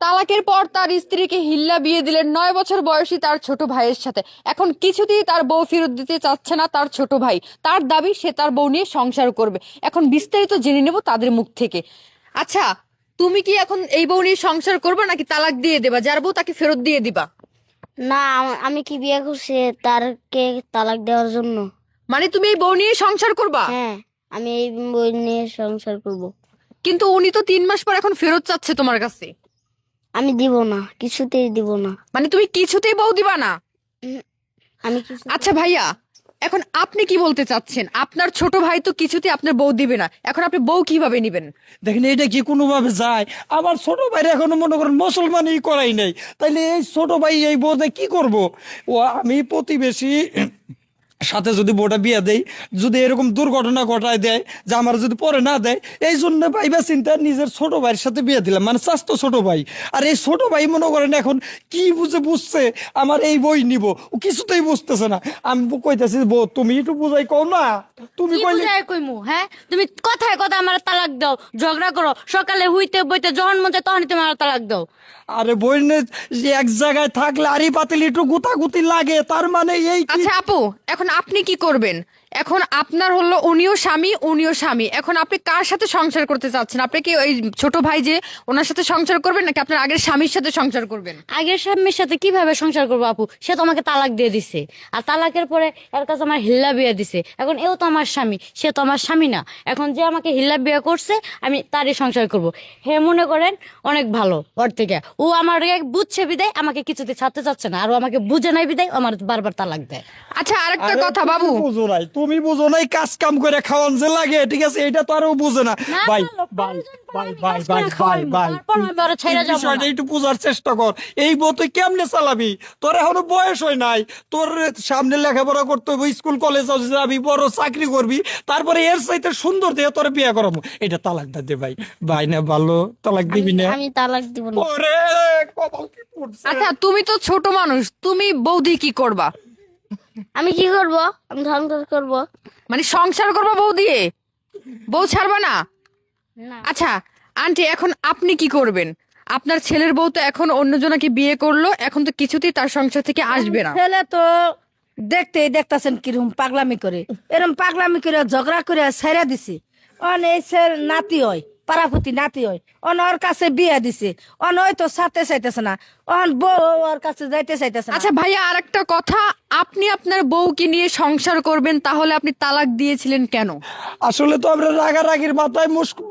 তালাকের পর তার স্ত্রীকে হিল্লা বিয়ে দিলেন 9 বছর বয়সী তার ছোট ভাইয়ের সাথে। এখন কিছুতেই তার বউ ফেরত দিতে চাচ্ছে না তার ছোট ভাই। তার দাবি সে তার বউ নিয়ে সংসার করবে। এখন বিস্তারিত জেনে নেব তাদের মুখ থেকে। আচ্ছা, তুমি কি এখন এই বউ নিয়ে সংসার করবে নাকি তালাক দিয়ে দেবা? যার বউ তাকে ফেরত দিয়ে দিবা? না, আমি কি বিয়ে করছি তারকে তালাক দেওয়ার জন্য? মানে তুমি এই বউ নিয়ে সংসার করবা? হ্যাঁ, আমি এই বই নিয়ে সংসার করব। কিন্তু উনি তো 3 মাস পর এখন ফেরত চাচ্ছে তোমার কাছে। আমি দিব না, কিছুতেই দিব না। মানে তুমি কিছুতেই বউ দিবা না? আমি কিছু আচ্ছা ভাইয়া, এখন আপনি কি বলতে চাচ্ছেন? আপনার ছোট ভাই তো কিছুতেই আপনার বউ দিবে না, এখন আপনি বউ কিভাবে নিবেন? দেখেন এটা কি কোনোভাবে যায়? আমার ছোট ভাই এখনো মনে করেন মুসলমানই করাই নাই, তাইলে এই ছোট ভাই এই বউতে কি করব? ও আমি প্রতিবেশী সাথে যদি বউটা বিয়ে দেয়, যদি এরকম দুর্ঘটনা ঘটায় দেয় যে আমার যদি পরে না দেয়, এই জন্য ভাইবা চিন্তা নিজের ছোট ভাইয়ের সাথে বিয়ে দিলাম, মানে স্বাস্থ্য ছোট ভাই। আর এই ছোট ভাই মনে করেন এখন কি বুঝছে আমার এই বই নিব, ও কিছুতেই বুঝতেছে না। আমি কইতেছি বউ তুমি একটু বুঝাই কও না, তুমি কি কইলে বুঝাই কইমু? হ্যাঁ, তুমি কথায় কথা আমার তালাক দাও, ঝগড়া করো, সকালে হইতে বইতে যখন মন চায় তখনই তুমি আমার তালাক দাও। আরে বইনে যে এক জায়গায় থাকলে আরই পাতিল একটু গুতাগুতি লাগে, তার মানে এই কি? আচ্ছা আপু, এখন আপনি কি করবেন? এখন আপনার হলো উনিও স্বামী উনিও স্বামী, এখন আপনি কার সাথে সংসার করতে চাচ্ছেন? আপনি কি ওই ছোট ভাই যে ওনার সাথে সংসার করবেন নাকি আপনার আগের স্বামীর সাথে সংসার করবেন? আগের স্বামীর সাথে কিভাবে সংসার করবো আপু? সে তো আমাকে তালাক দিয়ে দিছে, আর তালাকের পরে এর কাছে আমার হিল্লা বিয়ে দিছে। এখন এও তো আমার স্বামী, সে তো আমার স্বামী না। এখন যে আমাকে হিল্লা বিয়ে করছে, আমি তারই সংসার করব। হে মনে করেন অনেক ভালো ওর থেকে। ও আমার বুঝছে বিদায় আমাকে কিছুতে ছাড়তে চাচ্ছে না, আর ও আমাকে বুঝে নাই বিদায় ও আমার বারবার তালাক দেয়। আচ্ছা আরেকটা আরে কথা তুমি বাবু, বুঝো নাই, তুমি বুঝো নাই, কাজ কাম করে খাওয়ান যে লাগে, ঠিক আছে, এটা তো আরো বুঝে না। না, ভাই না, লোক ভাই মানুষজন ভাই আমি ভাই কাজ ভাই করে ভাই খাওয়াইবো, ভাই তারপর আমি ওরে ছাইড়া যাবো বিষয়টা না। একটু বোঝার চেষ্টা কর। এই বউ তুই কেমনে চালাবি? তোর এখনো বয়স হয় নাই, তোর সামনে লেখাপড়া করতে হবে, স্কুল কলেজ যাবি, বড় চাকরি করবি, তারপরে এর চাইতে সুন্দর দিয়ে তোর বিয়ে করাবো। এটা তালাকটা দে ভাই, ভাই না ভালো, তালাক দিবি না? আমি তালাক দিব না। ওরে কপাল কি পড়ছে। আচ্ছা তুমি তো ছোট মানুষ, তুমি বৌদি কি করবা? আমি কি করব? আমি সংসার করব। মানে সংসার করবা বউ দিয়ে? বউ ছাড়বা না? না, আচ্ছা আন্টি, এখন আপনি কি করবেন? আপনার ছেলের বউ তো এখন অন্যজনকে বিয়ে করলো, এখন তো কিছুতেই তার সংসার থেকে আসবে না। ছেলে তো দেখতেছেন কিরকম পাগলামি করে, এরকম পাগলামি করে ঝগড়া করে ছেড়ে দিছে। অন এই নাতি হয়, পাড়াপতি নাতি হয়, অন ওর কাছে বিয়ে দিছে, অন ওই তো সাথে চাইতেছে না, অন বউ ওর কাছে যাইতে চাইতেছে না। আচ্ছা ভাইয়া, আরেকটা কথা, আপনি আপনার বউকে নিয়ে সংসার করবেন, তাহলে আপনি তালাক দিয়েছিলেন কেন? আসলে তো আমরা রাগারাগির মাথায়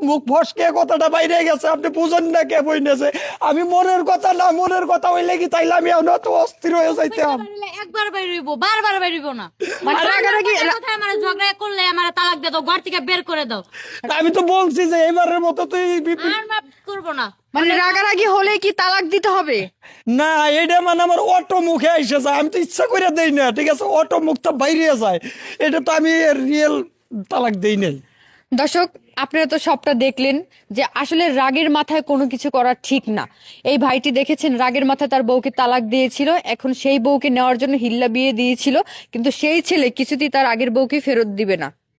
মুখ ফসকে কথাটা বাইরে গেছে, আপনি বুঝেন না কে বইনেছে। আমি মনের কথা না, মনের কথা হইলে কি তাইলে আমি এখন অত অস্থির হয়ে যাইতাম? একবার বাইরিব, বারবার বাইরিব না। মানে আর রাগারাগি কথায় আমার ঝগড়া করলে আমার তালাক দিয়ে দাও, ঘর থেকে বের করে দাও। আমি তো বলছি যে এবারের মতো তুই আর মাফ করবো না। মানে রাগারাগি হলে কি তালাক দিতে হবে? না, এটা মানে আমার অটো মুখে এসে যায়, আমি তো ইচ্ছা করে দেই না, ঠিক আছে, অটো মুখটা বাইরে যায়, এটা তো আমি রিয়েল তালাক দেই নাই। দর্শক, আপনারা তো সবটা দেখলেন যে আসলে রাগের মাথায় কোনো কিছু করা ঠিক না। এই ভাইটি দেখেছেন রাগের মাথায় তার বউকে তালাক দিয়েছিল, এখন সেই বউকে নেওয়ার জন্য হিল্লা বিয়ে দিয়েছিল, কিন্তু সেই ছেলে কিছুতেই তার আগের বউকে ফেরত দিবে না।